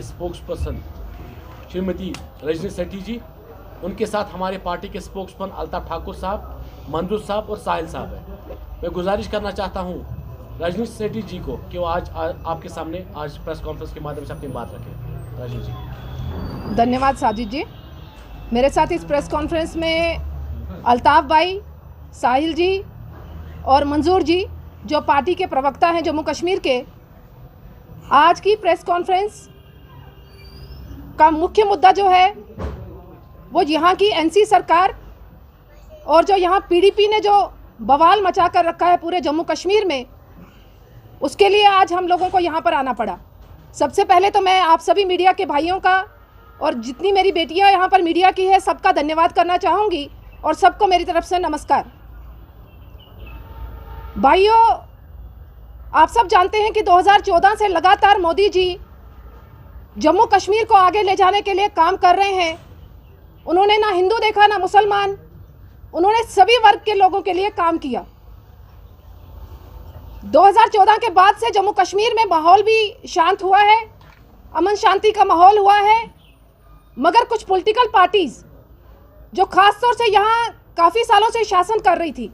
के spokes person Shrimati Rajni सेठी जी, उनके साथ हमारे पार्टी के स्पोक्स पर्सन अल्ताफ ठाकुर साहब, मंजूर साहब और साहिल साहब हैं। मैं गुजारिश करना चाहता हूँ रजनी सेठी जी को कि वो आज आपके सामने आज प्रेस कॉन्फ्रेंस के माध्यम से अपनी बात रखें। रजनी जी। धन्यवाद साजिद जी। मेरे साथ इस प्रेस कॉन्फ्रेंस में अल्ताफ भाई, साहिल जी और मंजूर जी जो पार्टी के प्रवक्ता हैं जम्मू कश्मीर के। आज की प्रेस कॉन्फ्रेंस का मुख्य मुद्दा जो है वो यहाँ की एनसी सरकार और जो यहाँ पीडीपी ने जो बवाल मचा कर रखा है पूरे जम्मू कश्मीर में, उसके लिए आज हम लोगों को यहाँ पर आना पड़ा। सबसे पहले तो मैं आप सभी मीडिया के भाइयों का और जितनी मेरी बेटियाँ यहाँ पर मीडिया की है सबका धन्यवाद करना चाहूँगी और सबको मेरी तरफ से नमस्कार। भाइयों, आप सब जानते हैं कि 2014 से लगातार मोदी जी जम्मू कश्मीर को आगे ले जाने के लिए काम कर रहे हैं। उन्होंने ना हिंदू देखा ना मुसलमान, उन्होंने सभी वर्ग के लोगों के लिए काम किया। 2014 के बाद से जम्मू कश्मीर में माहौल भी शांत हुआ है, अमन शांति का माहौल हुआ है, मगर कुछ पॉलिटिकल पार्टीज जो खास तौर से यहाँ काफ़ी सालों से शासन कर रही थी,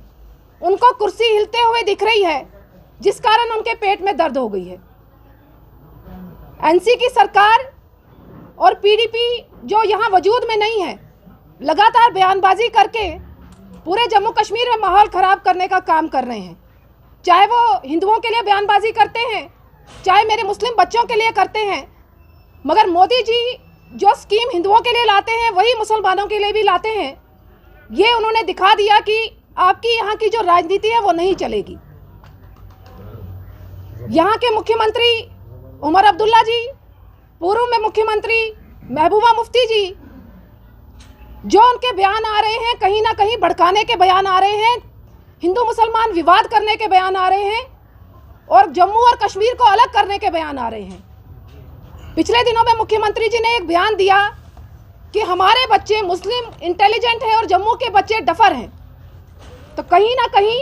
उनको कुर्सी हिलते हुए दिख रही है, जिस कारण उनके पेट में दर्द हो गई है। एनसी की सरकार और पीडीपी जो यहाँ वजूद में नहीं है, लगातार बयानबाजी करके पूरे जम्मू कश्मीर में माहौल ख़राब करने का काम कर रहे हैं। चाहे वो हिंदुओं के लिए बयानबाजी करते हैं, चाहे मेरे मुस्लिम बच्चों के लिए करते हैं, मगर मोदी जी जो स्कीम हिंदुओं के लिए लाते हैं वही मुसलमानों के लिए भी लाते हैं। ये उन्होंने दिखा दिया कि आपकी यहाँ की जो राजनीति है वो नहीं चलेगी। यहाँ के मुख्यमंत्री उमर अब्दुल्ला जी, पूर्व में मुख्यमंत्री महबूबा मुफ्ती जी, जो उनके बयान आ रहे हैं कहीं ना कहीं भड़काने के बयान आ रहे हैं, हिंदू मुसलमान विवाद करने के बयान आ रहे हैं और जम्मू और कश्मीर को अलग करने के बयान आ रहे हैं। पिछले दिनों में मुख्यमंत्री जी ने एक बयान दिया कि हमारे बच्चे मुस्लिम इंटेलिजेंट हैं और जम्मू के बच्चे डफर हैं। तो कहीं ना कहीं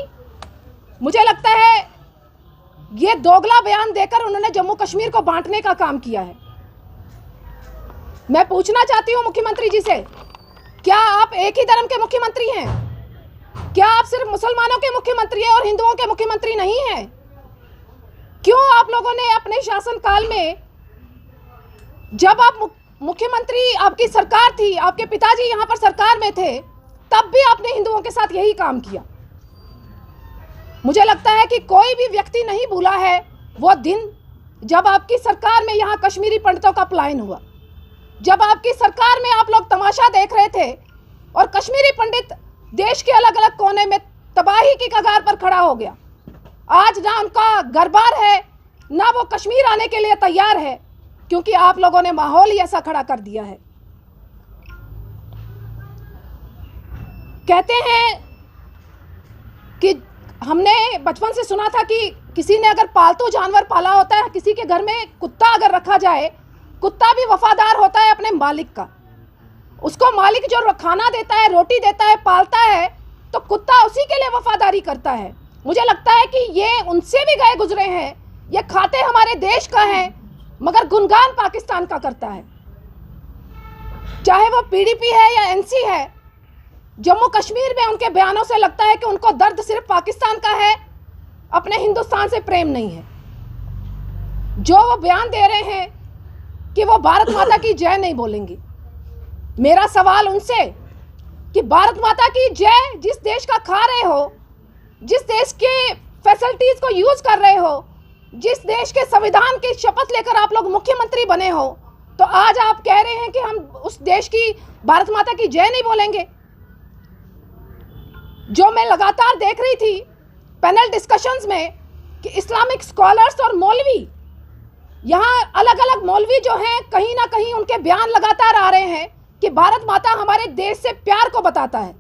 मुझे लगता है ये दोगला बयान देकर उन्होंने जम्मू कश्मीर को बांटने का काम किया है। मैं पूछना चाहती हूँ मुख्यमंत्री जी से, क्या आप एक ही धर्म के मुख्यमंत्री हैं? क्या आप सिर्फ मुसलमानों के मुख्यमंत्री हैं और हिंदुओं के मुख्यमंत्री नहीं हैं? क्यों आप लोगों ने अपने शासनकाल में, जब आप मुख्यमंत्री, आपकी सरकार थी, आपके पिताजी यहाँ पर सरकार में थे, तब भी आपने हिंदुओं के साथ यही काम किया? मुझे लगता है कि कोई भी व्यक्ति नहीं भूला है वो दिन जब आपकी सरकार में यहाँ कश्मीरी पंडितों का पलायन हुआ, जब आपकी सरकार में आप लोग तमाशा देख रहे थे और कश्मीरी पंडित देश के अलग अलग कोने में तबाही की कगार पर खड़ा हो गया। आज ना उनका घर-बार है, ना वो कश्मीर आने के लिए तैयार है, क्योंकि आप लोगों ने माहौल ही ऐसा खड़ा कर दिया है। कहते हैं कि हमने बचपन से सुना था कि किसी ने अगर पालतू जानवर पाला होता है, किसी के घर में कुत्ता अगर रखा जाए, कुत्ता भी वफादार होता है अपने मालिक का। उसको मालिक जो खाना देता है, रोटी देता है, पालता है, तो कुत्ता उसी के लिए वफादारी करता है। मुझे लगता है कि ये उनसे भी गए गुजरे हैं, ये खाते हमारे देश का है मगर गुणगान पाकिस्तान का करता है। चाहे वो पीडीपी है या एनसी है, जम्मू कश्मीर में उनके बयानों से लगता है कि उनको दर्द सिर्फ पाकिस्तान का है, अपने हिंदुस्तान से प्रेम नहीं है। जो वो बयान दे रहे हैं कि वो भारत माता की जय नहीं बोलेंगी, मेरा सवाल उनसे कि भारत माता की जय जिस देश का खा रहे हो, जिस देश के फैसिलिटीज को यूज कर रहे हो, जिस देश के संविधान की शपथ लेकर आप लोग मुख्यमंत्री बने हो, तो आज आप कह रहे हैं कि हम उस देश की भारत माता की जय नहीं बोलेंगे। जो मैं लगातार देख रही थी पैनल डिस्कशंस में कि इस्लामिक स्कॉलर्स और मौलवी, यहाँ अलग अलग मौलवी जो हैं, कहीं ना कहीं उनके बयान लगातार आ रहे हैं कि भारत माता हमारे देश से प्यार को बताता है।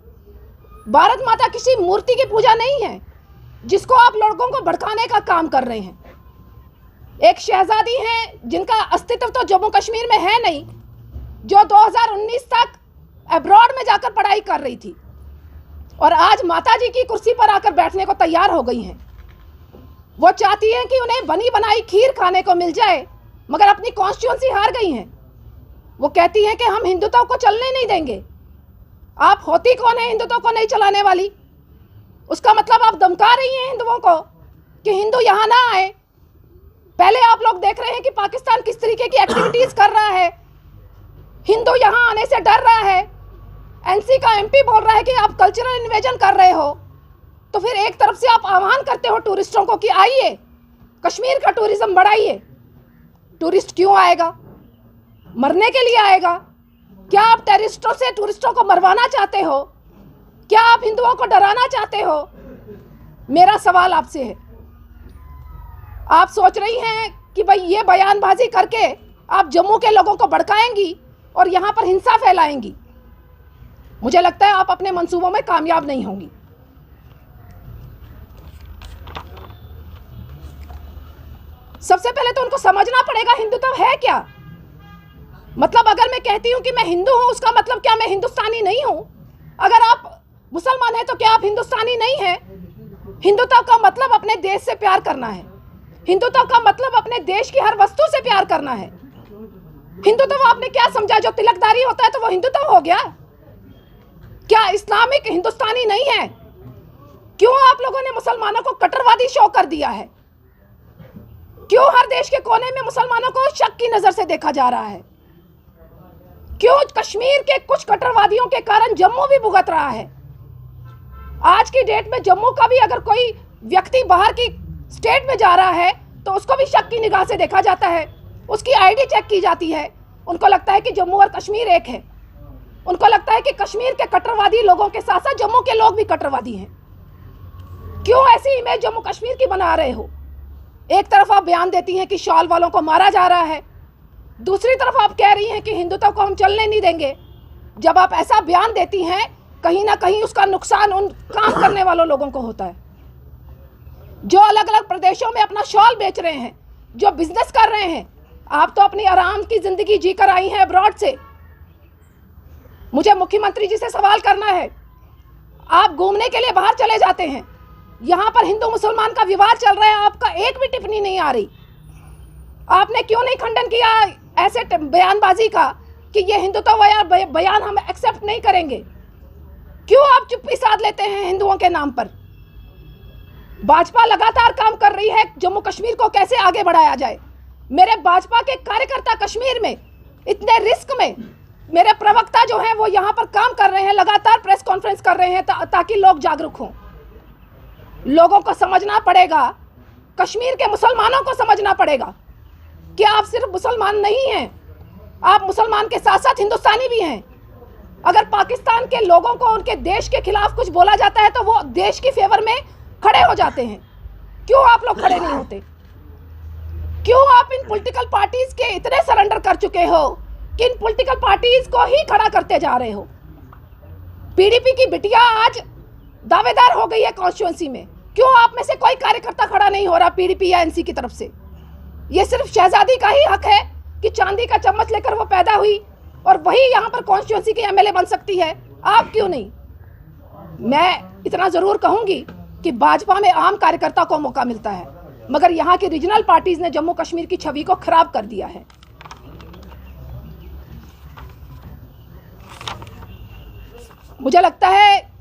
भारत माता किसी मूर्ति की पूजा नहीं है जिसको आप लोगों को भड़काने का काम कर रहे हैं। एक शहजादी हैं जिनका अस्तित्व तो जम्मू कश्मीर में है नहीं, जो 2019 तक अब्रॉड में जाकर पढ़ाई कर रही थी और आज माताजी की कुर्सी पर आकर बैठने को तैयार हो गई हैं। वो चाहती हैं कि उन्हें बनी बनाई खीर खाने को मिल जाए मगर अपनी कॉन्स्टिट्यूंसी हार गई हैं। वो कहती हैं कि हम हिंदुत्व को चलने नहीं देंगे। आप होती कौन है हिंदुत्व को नहीं चलाने वाली? उसका मतलब आप धमका रही हैं हिंदुओं को कि हिंदू यहाँ ना आए। पहले आप लोग देख रहे हैं कि पाकिस्तान किस तरीके की एक्टिविटीज कर रहा है, हिंदू यहाँ आने से डर रहा है। एनसी का एमपी बोल रहा है कि आप कल्चरल इन्वेजन कर रहे हो, तो फिर एक तरफ से आप आह्वान करते हो टूरिस्टों को कि आइए कश्मीर का टूरिज्म बढ़ाइए। टूरिस्ट क्यों आएगा? मरने के लिए आएगा? क्या आप टेररिस्टों से टूरिस्टों को मरवाना चाहते हो? क्या आप हिंदुओं को डराना चाहते हो? मेरा सवाल आपसे है। आप सोच रही हैं कि भाई ये बयानबाजी करके आप जम्मू के लोगों को भड़काएंगी और यहाँ पर हिंसा फैलाएंगी। मुझे लगता है आप अपने मंसूबों में कामयाब नहीं होंगी। सबसे पहले तो उनको समझना पड़ेगा हिंदुत्व है क्या। मतलब अगर मैं कहती हूं कि मैं हिंदू हूं, उसका मतलब क्या मैं हिंदुस्तानी नहीं हूं? अगर आप मुसलमान हैं तो क्या आप हिंदुस्तानी नहीं हैं? हिंदुत्व का मतलब अपने देश से प्यार करना है। हिंदुत्व का मतलब अपने देश की हर वस्तु से प्यार करना है। हिंदुत्व आपने क्या समझा? जो तिलकदारी होता है तो वो हिंदुत्व हो गया? क्या इस्लामिक हिंदुस्तानी नहीं है? क्यों आप लोगों ने मुसलमानों को कट्टरवादी शो कर दिया है? क्यों हर देश के कोने में मुसलमानों को शक की नजर से देखा जा रहा है? क्यों कश्मीर के कुछ कट्टरवादियों के कारण जम्मू भी भुगत रहा है? आज की डेट में जम्मू का भी अगर कोई व्यक्ति बाहर की स्टेट में जा रहा है तो उसको भी शक की निगाह से देखा जाता है, उसकी आईडी चेक की जाती है। उनको लगता है कि जम्मू और कश्मीर एक है। उनको लगता है कि कश्मीर के कट्टरवादी लोगों के साथ साथ जम्मू के लोग भी कट्टरवादी हैं। क्यों ऐसी इमेज जम्मू कश्मीर की बना रहे हो? एक तरफ आप बयान देती हैं कि शॉल वालों को मारा जा रहा है, दूसरी तरफ आप कह रही हैं कि हिंदुत्व को हम चलने नहीं देंगे। जब आप ऐसा बयान देती हैं, कहीं ना कहीं उसका नुकसान उन काम करने वालों लोगों को होता है जो अलग अलग प्रदेशों में अपना शॉल बेच रहे हैं, जो बिजनेस कर रहे हैं। आप तो अपनी आराम की जिंदगी जीकर आई हैं अब्रॉड से। मुझे मुख्यमंत्री जी से सवाल करना है, आप घूमने के लिए बाहर चले जाते हैं, यहाँ पर हिंदू मुसलमान का विवाद चल रहा है, आपका एक भी टिप्पणी नहीं आ रही। आपने क्यों नहीं खंडन किया ऐसे बयानबाजी का कि ये हिंदुत्व बयान हम एक्सेप्ट नहीं करेंगे? क्यों आप चुप्पी साध लेते हैं हिंदुओं के नाम पर? भाजपा लगातार काम कर रही है जम्मू कश्मीर को कैसे आगे बढ़ाया जाए। मेरे भाजपा के कार्यकर्ता कश्मीर में इतने रिस्क में, मेरे प्रवक्ता जो हैं वो यहाँ पर काम कर रहे हैं, लगातार प्रेस कॉन्फ्रेंस कर रहे हैं ताकि लोग जागरूक हों। लोगों को समझना पड़ेगा, कश्मीर के मुसलमानों को समझना पड़ेगा कि आप सिर्फ मुसलमान नहीं हैं, आप मुसलमान के साथ साथ हिंदुस्तानी भी हैं। अगर पाकिस्तान के लोगों को उनके देश के खिलाफ कुछ बोला जाता है तो वो देश की फेवर में खड़े हो जाते हैं। क्यों आप लोग खड़े नहीं होते? क्यों आप इन पॉलिटिकल पार्टीज के इतने सरेंडर कर चुके हो कि इन पॉलिटिकल पार्टीज को ही खड़ा करते जा रहे हो? पीडीपी की बिटिया आज दावेदार हो गई है कॉन्स्टिट्यूंसी में, क्यों आप में से कोई कार्यकर्ता खड़ा नहीं हो रहा पीडीपी या एनसी की तरफ से? ये सिर्फ शहजादी का ही हक है कि चांदी का चम्मच लेकर वो पैदा हुई और वही यहाँ पर कॉन्स्टिट्यूंसी की एमएलए बन सकती है, आप क्यों नहीं? मैं इतना जरूर कहूंगी कि भाजपा में आम कार्यकर्ता को मौका मिलता है, मगर यहाँ की रीजनल पार्टीज ने जम्मू कश्मीर की छवि को खराब कर दिया है। मुझे लगता है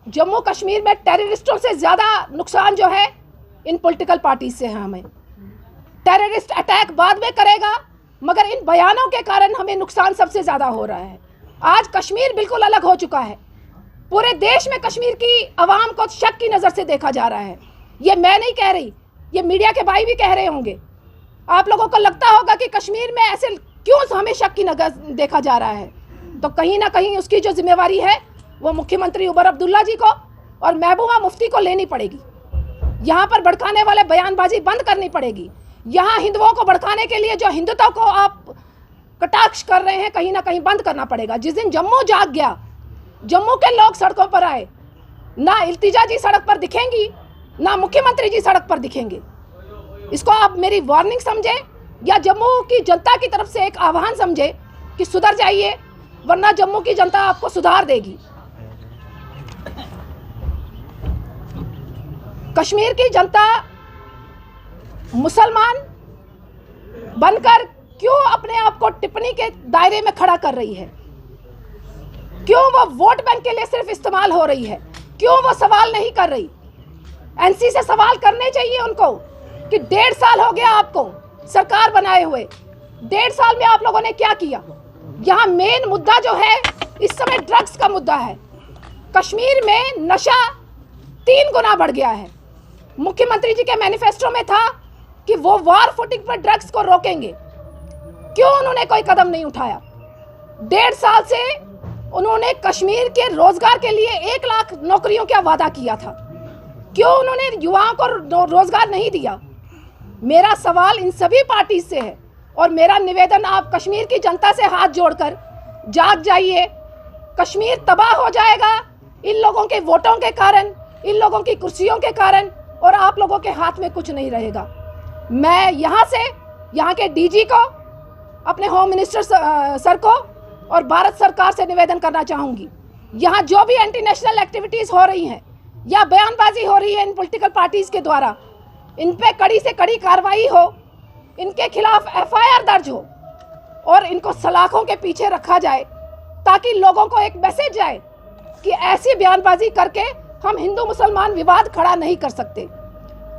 जम्मू कश्मीर में टेररिस्टों से ज्यादा नुकसान जो है इन पॉलिटिकल पार्टीज से है। हमें टेररिस्ट अटैक बाद में करेगा, मगर इन बयानों के कारण हमें नुकसान सबसे ज्यादा हो रहा है। आज कश्मीर बिल्कुल अलग हो चुका है। पूरे देश में कश्मीर की आवाम को शक की नजर से देखा जा रहा है। ये मैं नहीं कह रही, ये मीडिया के भाई भी कह रहे होंगे। आप लोगों को लगता होगा कि कश्मीर में ऐसे क्यों हमें शक की नजर देखा जा रहा है, तो कहीं ना कहीं उसकी जो जिम्मेवारी है वो मुख्यमंत्री उमर अब्दुल्ला जी को और महबूबा मुफ्ती को लेनी पड़ेगी। यहाँ पर भड़काने वाले बयानबाजी बंद करनी पड़ेगी। यहाँ हिंदुओं को भड़काने के लिए जो हिंदुत्व को आप कटाक्ष कर रहे हैं, कहीं ना कहीं बंद करना पड़ेगा। जिस दिन जम्मू जाग गया, जम्मू के लोग सड़कों पर आए, ना इल्तिजा जी सड़क पर दिखेंगी, ना मुख्यमंत्री जी सड़क पर दिखेंगे। इसको आप मेरी वार्निंग समझे या जम्मू की जनता की तरफ से एक आह्वान समझे कि सुधर जाइए, वरना जम्मू की जनता आपको सुधार देगी। कश्मीर की जनता, मुसलमान बनकर क्यों अपने आप को टिप्पणी के दायरे में खड़ा कर रही है? क्यों वो वोट बैंक के लिए सिर्फ इस्तेमाल हो रही है? क्यों वो सवाल नहीं कर रही? एनसी से सवाल करने चाहिए उनको कि 1.5 साल हो गया आपको सरकार बनाए हुए, 1.5 साल में आप लोगों ने क्या किया? यहाँ मेन मुद्दा जो है इस समय ड्रग्स का मुद्दा है। कश्मीर में नशा 3 गुना बढ़ गया है। मुख्यमंत्री जी के मैनिफेस्टो में था कि वो वार फुटिंग पर ड्रग्स को रोकेंगे, क्यों उन्होंने कोई कदम नहीं उठाया? 1.5 साल से उन्होंने कश्मीर के रोजगार के लिए 1 लाख नौकरियों का वादा किया था, क्यों उन्होंने युवाओं को रोजगार नहीं दिया? मेरा सवाल इन सभी पार्टी से है और मेरा निवेदन आप कश्मीर की जनता से हाथ जोड़कर जाग जाइए। कश्मीर तबाह हो जाएगा इन लोगों के वोटों के कारण, इन लोगों की कुर्सियों के कारण, और आप लोगों के हाथ में कुछ नहीं रहेगा। मैं यहाँ से यहाँ के डीजी को, अपने होम मिनिस्टर सर को और भारत सरकार से निवेदन करना चाहूँगी, यहाँ जो भी एंटी नेशनल एक्टिविटीज़ हो रही हैं या बयानबाजी हो रही है इन पॉलिटिकल पार्टीज़ के द्वारा, इन पे कड़ी से कड़ी कार्रवाई हो, इनके खिलाफ FIR दर्ज हो और इनको सलाखों के पीछे रखा जाए, ताकि लोगों को एक मैसेज जाए कि ऐसी बयानबाजी करके हम हिंदू मुसलमान विवाद खड़ा नहीं कर सकते।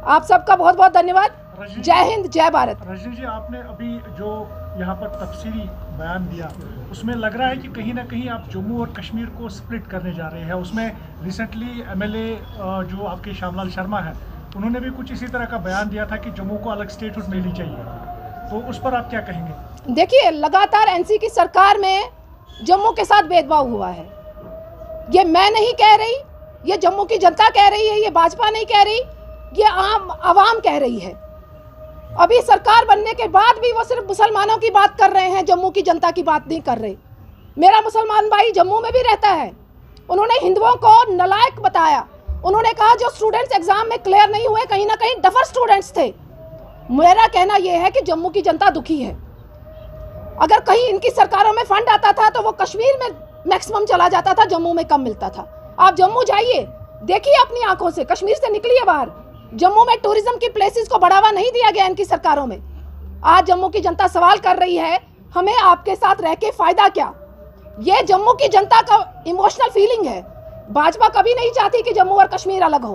आप सबका बहुत बहुत धन्यवाद। जय हिंद, जय भारत। रजनी जी, आपने अभी जो यहाँ पर तफसीली बयान दिया, उसमें लग रहा है कि कहीं ना कहीं आप जम्मू और कश्मीर को स्प्लिट करने जा रहे हैं। उसमें रिसेंटली MLA जो आपके श्यामलाल शर्मा है, उन्होंने भी कुछ इसी तरह का बयान दिया था कि जम्मू को अलग स्टेटहुड मिलनी चाहिए, तो उस पर आप क्या कहेंगे? देखिए, लगातार NC की सरकार में जम्मू के साथ भेदभाव हुआ है। ये मैं नहीं कह रही, ये जम्मू की जनता कह रही है, ये भाजपा नहीं कह रही, ये आम आवाम कह रही है। अभी सरकार बनने के बाद भी वो सिर्फ मुसलमानों की बात कर रहे हैं, जम्मू की जनता की बात नहीं कर रहे। मेरा मुसलमान भाई जम्मू में भी रहता है, उन्होंने हिंदुओं को नालायक बताया। उन्होंने कहा जो स्टूडेंट्स एग्जाम में क्लियर नहीं हुए, कहीं ना कहीं डफर स्टूडेंट्स थे। मेरा कहना यह है कि जम्मू की जनता दुखी है। अगर कहीं इनकी सरकारों में फंड आता था तो वो कश्मीर में मैक्सिमम चला जाता था, जम्मू में कम मिलता था। आप जम्मू जाइए, देखिए अपनी आंखों से, कश्मीर से निकलिए बाहर। जम्मू में टूरिज्म की प्लेसेस को बढ़ावा नहीं दिया गया इनकी सरकारों में। आज जम्मू की जनता सवाल कर रही है, हमें आपके साथ रह के फायदा क्या? ये जम्मू की जनता का इमोशनल फीलिंग है। भाजपा कभी नहीं चाहती कि जम्मू और कश्मीर अलग हो।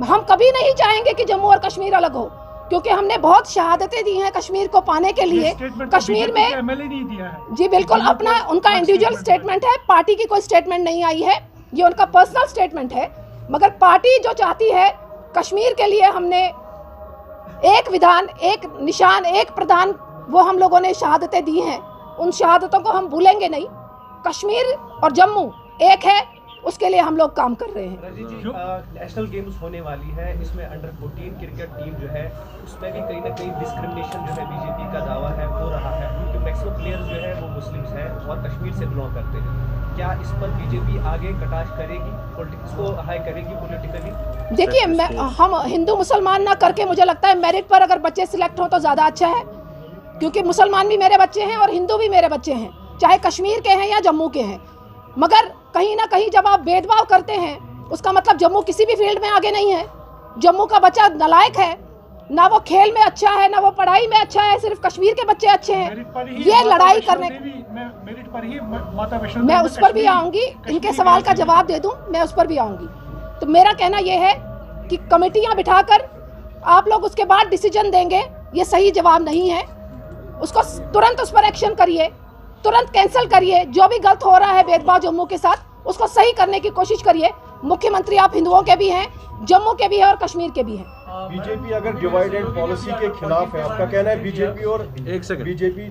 हम कभी नहीं चाहेंगे कि जम्मू और कश्मीर अलग हो, क्योंकि हमने बहुत शहादतें दी हैं कश्मीर को पाने के लिए। कश्मीर में MLA नहीं दिया है। जी बिल्कुल, अपना उनका इंडिविजुअल स्टेटमेंट है, पार्टी की कोई स्टेटमेंट नहीं आई है, ये उनका पर्सनल स्टेटमेंट है। मगर पार्टी जो चाहती है, कश्मीर के लिए हमने एक विधान, एक निशान, एक प्रधान, वो हम लोगों ने शहादतें दी हैं। उन शहादतों को हम भूलेंगे नहीं। कश्मीर और जम्मू एक है, उसके लिए हम लोग काम कर रहे हैं। रजी जी, नेशनल गेम्स होने वाली है, इसमें अंडर 14 क्रिकेट टीम जो है उसमें भी कहीं ना कहीं डिस्क्रिमिनेशन जो है बीजेपी का दावा है हो रहा है, क्योंकि मैक्सिमम प्लेयर्स जो है वो मुस्लिम्स हैं और कश्मीर से बिलोंग करते हैं। क्या इस पर बीजेपी आगे कटाक्ष करेगी, पॉलिटिक्स को हाई करेगी पॉलिटिकली? देखिए, हम हिंदू मुसलमान ना करके, मुझे लगता है मेरिट पर अगर बच्चे सिलेक्ट हों तो ज़्यादा अच्छा है, क्योंकि मुसलमान भी मेरे बच्चे हैं और हिंदू भी मेरे बच्चे हैं, चाहे कश्मीर के हैं या जम्मू के हैं। मगर कहीं ना कहीं जब आप भेदभाव करते हैं, उसका मतलब जम्मू किसी भी फील्ड में आगे नहीं है। जम्मू का बच्चा नालायक है, ना वो खेल में अच्छा है, ना वो पढ़ाई में अच्छा है, सिर्फ कश्मीर के बच्चे अच्छे हैं। ये लड़ाई करने, मेरिट पर ही माता वैष्णो मैं उस पर भी आऊँगी, इनके सवाल का जवाब दे दूँ, मैं उस पर भी आऊँगी। तो मेरा कहना यह है कि कमेटियाँ बिठाकर आप लोग उसके बाद डिसीजन देंगे, ये सही जवाब नहीं है। उसको तुरंत उस पर एक्शन करिए, तुरंत कैंसिल करिए। जो भी गलत हो रहा है भेदभाव जम्मू के साथ, उसको सही करने की कोशिश करिए। मुख्यमंत्री आप हिंदुओं के भी हैं, जम्मू के भी हैं और कश्मीर के भी हैं। बीजेपी अगर डिवाइड एंड पॉलिसी के खिलाफ है, आपका कहना है बीजेपी और बीजेपी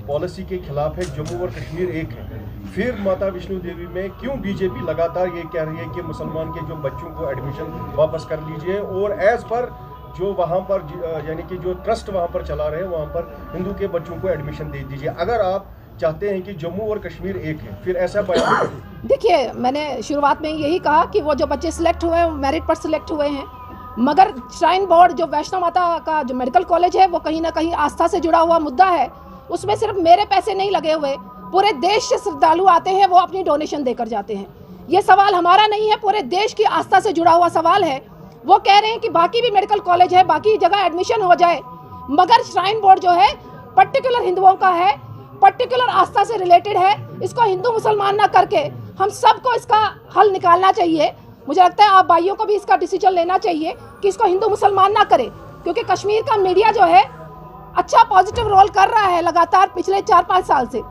पॉलिसी के खिलाफ है, जम्मू और कश्मीर एक है, फिर माता वैष्णो देवी में क्यों बीजेपी लगातार ये कह रही है कि मुसलमान के जो बच्चों को एडमिशन वापस कर लीजिए और एज पर जो वहाँ पर यानी कि जो ट्रस्ट वहाँ पर चला रहे हैं वहाँ पर हिंदू के बच्चों को एडमिशन दे दीजिए, अगर आप चाहते हैं कि जम्मू और कश्मीर एक है, फिर ऐसा बयान? देखिए, मैंने शुरुआत में यही कहा कि वो जो बच्चे सिलेक्ट हुए हैं मेरिट पर सिलेक्ट हुए हैं, मगर श्राइन बोर्ड जो वैष्णो माता का जो मेडिकल कॉलेज है वो कहीं ना कहीं आस्था से जुड़ा हुआ मुद्दा है। उसमें सिर्फ मेरे पैसे नहीं लगे हुए, पूरे देश से श्रद्धालु आते हैं, वो अपनी डोनेशन देकर जाते हैं। ये सवाल हमारा नहीं है, पूरे देश की आस्था से जुड़ा हुआ सवाल है। वो कह रहे हैं कि बाकी भी मेडिकल कॉलेज है, बाकी जगह एडमिशन हो जाए, मगर श्राइन बोर्ड जो है पर्टिकुलर हिंदुओं का है, पर्टिकुलर आस्था से रिलेटेड है। इसको हिंदू मुसलमान ना करके हम सबको इसका हल निकालना चाहिए। मुझे लगता है आप भाइयों को भी इसका डिसीजन लेना चाहिए कि इसको हिंदू मुसलमान ना करें, क्योंकि कश्मीर का मीडिया जो है अच्छा पॉजिटिव रोल कर रहा है लगातार पिछले 4-5 साल से।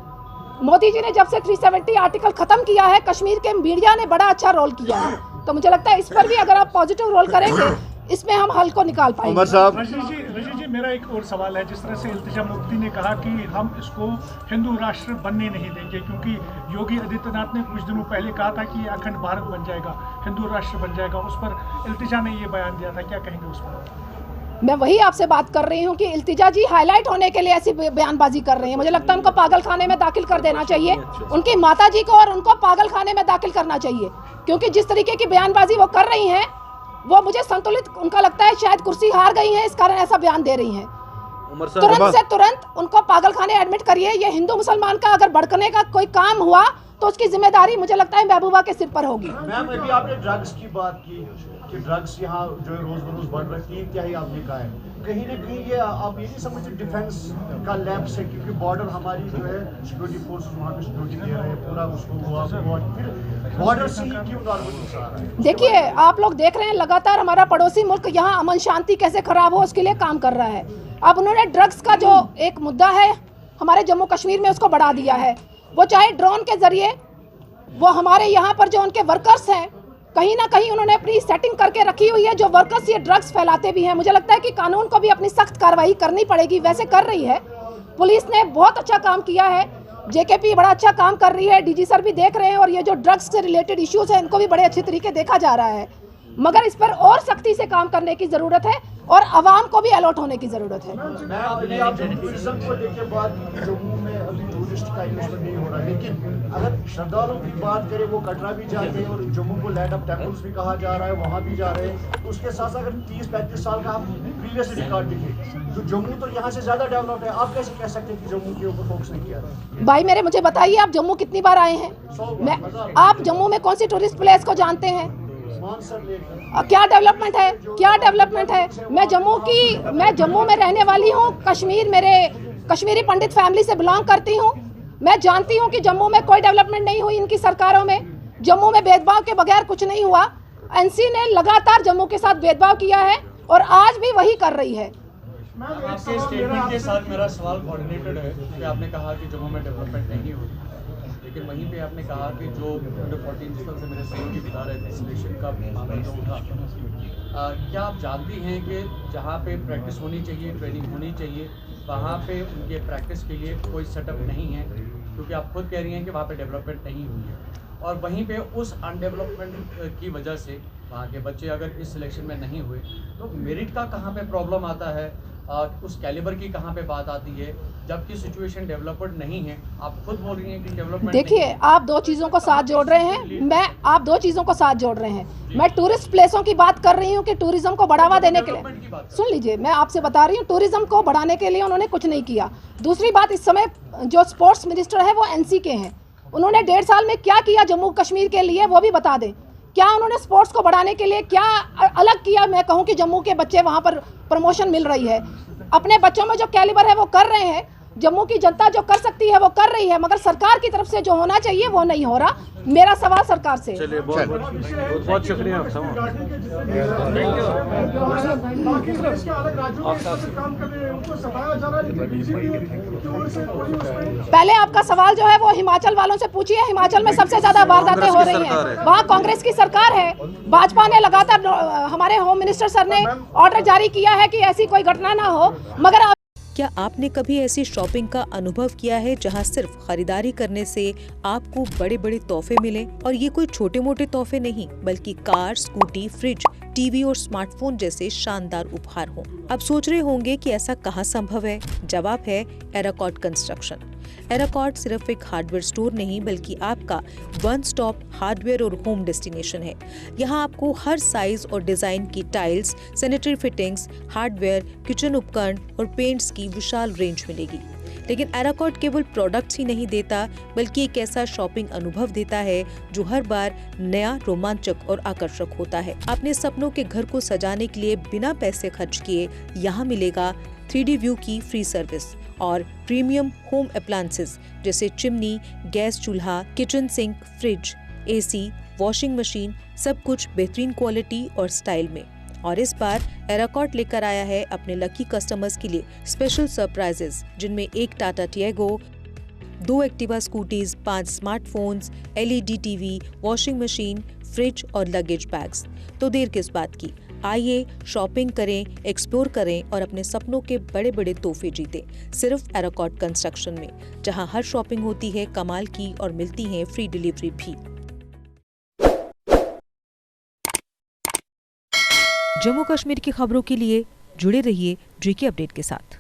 मोदी जी ने जब से 370 आर्टिकल खत्म किया है, कश्मीर के मीडिया ने बड़ा अच्छा रोल किया है। तो मुझे लगता है इस पर भी अगर आप पॉजिटिव रोल करेंगे, इसमें हम हल को निकाल पाएंगे। उमर साहब, रजनी जी मेरा एक और सवाल है। जिस तरह से इल्तिजा मुफ्ती ने कहा कि हम इसको हिंदू राष्ट्र बनने नहीं देंगे, क्योंकि योगी आदित्यनाथ ने कुछ दिनों पहले कहा था कि अखंड भारत बन जाएगा, हिंदू राष्ट्र बन जाएगा, उस पर इल्तिजा ने ये बयान दिया था, क्या कहेंगे उस पर? मैं वही आपसे बात कर रही हूँ कि इल्तिजा जी हाईलाइट होने के लिए ऐसी बयानबाजी कर रहे हैं। मुझे लगता है उनको पागल खाने में दाखिल कर देना चाहिए, उनकी माता जी को और उनको पागल खाने में दाखिल करना चाहिए, क्योंकि जिस तरीके की बयानबाजी वो कर रही हैं वो मुझे संतुलित उनका लगता है। शायद कुर्सी हार गई है, इस कारण ऐसा बयान दे रही हैं। तुरंत से तुरंत उनको पागल खाने एडमिट करिए। ये हिंदू मुसलमान का अगर भड़कने का कोई काम हुआ तो उसकी जिम्मेदारी मुझे लगता है महबूबा के सिर पर होगी। मैम, अभी आपने ड्रग्स की बात की कि ड्रग्स यहाँ जो है रोज बरोज बढ़ रही है, 3/3 आपने कहा है। कहीं ना कहीं ये आप ये नहीं समझते डिफेंस का लैप्स है, क्योंकि बॉर्डर हमारी जो है सिक्योरिटी फोर्स वहाँ पे सिक्योरिटी दे रहे हैं, पूरा उसको फिर बॉर्डर से ही क्यों नॉर्मल आ रहा है? देखिए, आप लोग देख रहे हैं लगातार हमारा पड़ोसी मुल्क यहाँ अमन शांति कैसे खराब हो उसके लिए काम कर रहा है। अब उन्होंने ड्रग्स का जो एक मुद्दा है हमारे जम्मू कश्मीर में उसको बढ़ा दिया है। वो चाहे ड्रोन के जरिए वो हमारे यहाँ पर जो उनके वर्कर्स हैं, कहीं ना कहीं उन्होंने अपनी सेटिंग करके रखी हुई है, जो वर्कर्स ये ड्रग्स फैलाते भी हैं। मुझे लगता है कि कानून को भी अपनी सख्त कार्रवाई करनी पड़ेगी, वैसे कर रही है पुलिस ने। बहुत अच्छा काम किया है, जेकेपी बड़ा अच्छा काम कर रही है, डीजी सर भी देख रहे हैं, और ये जो ड्रग्स से रिलेटेड इश्यूज हैं इनको भी बड़े अच्छे तरीके देखा जा रहा है। मगर इस पर और सख्ती से काम करने की ज़रूरत है और आवाम को भी अलर्ट होने की ज़रूरत है। टूरिज्म को लेकर बात, जम्मू में अभी टूरिस्ट का इन्वेस्टमेंट नहीं हो रहा, लेकिन अगर श्रद्धालुओं की बात करें वो कटरा भी जाते हैं और जम्मू को लैंड ऑफ टेम्पल्स भी कहा जा रहा है, वहाँ भी जा रहे हैं। उसके साथ साथ अगर 30-35 साल का हम प्रीवियस रिकॉर्ड देखें तो जम्मू तो यहाँ से ज़्यादा डेवलप है। आप कैसे कह सकते हैं कि जम्मू के ऊपर फोकस नहीं किया? भाई मेरे मुझे बताइए, आप जम्मू कितनी बार आए हैं? आप जम्मू में कौन सी टूरिस्ट प्लेस को जानते हैं? क्या डेवलपमेंट है, क्या डेवलपमेंट है? मैं जम्मू में रहने वाली हूँ। कश्मीर, मेरे कश्मीरी पंडित फैमिली से बिलोंग करती हूँ। मैं जानती हूँ कि जम्मू में कोई डेवलपमेंट नहीं हुई इनकी सरकारों में। जम्मू में भेदभाव के बगैर कुछ नहीं हुआ। एनसी ने लगातार जम्मू के साथ भेदभाव किया है और आज भी वही कर रही है। आपके स्टेटमेंट के साथ मेरा सवाल कोऑर्डिनेटेड है कि आपने कहा कि जम्मू में डेवलपमेंट नहीं हुई, लेकिन वहीं पे आपने कहा कि जो अंडर 14 जिस तरह से मेरे सहयोगी बता रहे थे सिलेक्शन का मामला जो उठा, क्या आप जानती हैं कि जहाँ पे प्रैक्टिस होनी चाहिए, ट्रेनिंग होनी चाहिए, वहाँ पे उनके प्रैक्टिस के लिए कोई सेटअप नहीं है, क्योंकि आप खुद कह रही हैं कि वहाँ पे डेवलपमेंट नहीं हुई है, और वहीं पे उस अनडेवलपमेंट की वजह से वहाँ के बच्चे अगर इस सिलेक्शन में नहीं हुए तो मेरिट का कहाँ पे प्रॉब्लम आता है, उस कैलिबर की कहाँ पे बात आती है, जबकि सिचुएशन डेवलप्ड नहीं है। आप खुद बोल रही हैं कि डेवलपमेंट। देखिए, आप दो चीज़ों को साथ जोड़ रहे हैं। आप दो चीज़ों को साथ जोड़ रहे हैं। मैं टूरिस्ट प्लेसों की बात कर रही हूँ कि टूरिज्म को बढ़ावा देने के लिए, सुन लीजिए, मैं आपसे बता रही हूँ टूरिज्म को बढ़ाने के लिए उन्होंने कुछ नहीं किया। दूसरी बात, इस समय जो स्पोर्ट्स मिनिस्टर है वो एनसी के हैं। उन्होंने 1.5 साल में क्या किया जम्मू कश्मीर के लिए वो भी बता दें। क्या उन्होंने स्पोर्ट्स को बढ़ाने के लिए क्या अलग किया? मैं कहूँ कि जम्मू के बच्चे वहाँ पर प्रमोशन मिल रही है, अपने बच्चों में जो कैलिबर है वो कर रहे हैं। जम्मू की जनता जो कर सकती है वो कर रही है, मगर सरकार की तरफ से जो होना चाहिए वो नहीं हो रहा। मेरा सवाल सरकार से। चलिए, बहुत शुक्रिया। पहले आपका सवाल जो है वो हिमाचल वालों से पूछिए। हिमाचल में सबसे ज्यादा वारदातें हो रही हैं, वहाँ कांग्रेस की सरकार है। भाजपा ने लगातार, हमारे होम मिनिस्टर सर ने ऑर्डर जारी किया है कि ऐसी कोई घटना ना हो, मगर क्या आपने कभी ऐसी शॉपिंग का अनुभव किया है जहां सिर्फ खरीदारी करने से आपको बड़े बड़े तोहफे मिले? और ये कोई छोटे मोटे तोहफे नहीं, बल्कि कार, स्कूटी, फ्रिज, टीवी और स्मार्टफोन जैसे शानदार उपहार हों। अब सोच रहे होंगे कि ऐसा कहां संभव है? जवाब है एराकॉर्ड कंस्ट्रक्शन। एराकॉर्ड सिर्फ एक हार्डवेयर स्टोर नहीं, बल्कि आपका वन स्टॉप हार्डवेयर और होम डेस्टिनेशन है। यहाँ आपको हर साइज और डिजाइन की tiles, sanitary fittings, hardware, kitchen उपकरण और पेंट्स की विशाल रेंज मिलेगी। लेकिन एराकॉर्ड केवल प्रोडक्ट्स ही नहीं देता, बल्कि एक ऐसा शॉपिंग अनुभव देता है जो हर बार नया, रोमांचक और आकर्षक होता है। अपने सपनों के घर को सजाने के लिए बिना पैसे खर्च किए यहाँ मिलेगा 3D व्यू की फ्री सर्विस, और प्रीमियम होम अप्लायंसेस जैसे चिमनी, गैस चूल्हा, kitchen sink, fridge, AC, washing machine, सब कुछ बेहतरीन क्वालिटी और स्टाइल में। और इस बार एराकॉट लेकर आया है अपने लकी कस्टमर्स के लिए स्पेशल सरप्राइजेस, जिनमें एक Tata Tiago, 2 Activa scooties, 5 smartphones, LED TV, washing machine, fridge और लगेज बैग्स। तो देर किस बात की, आइए शॉपिंग करें, एक्सप्लोर करें और अपने सपनों के बड़े बड़े तोहफे जीतें सिर्फ एराकॉट कंस्ट्रक्शन में, जहां हर शॉपिंग होती है कमाल की और मिलती है फ्री डिलीवरी भी। जम्मू कश्मीर की खबरों के लिए जुड़े रहिए JK अपडेट के साथ।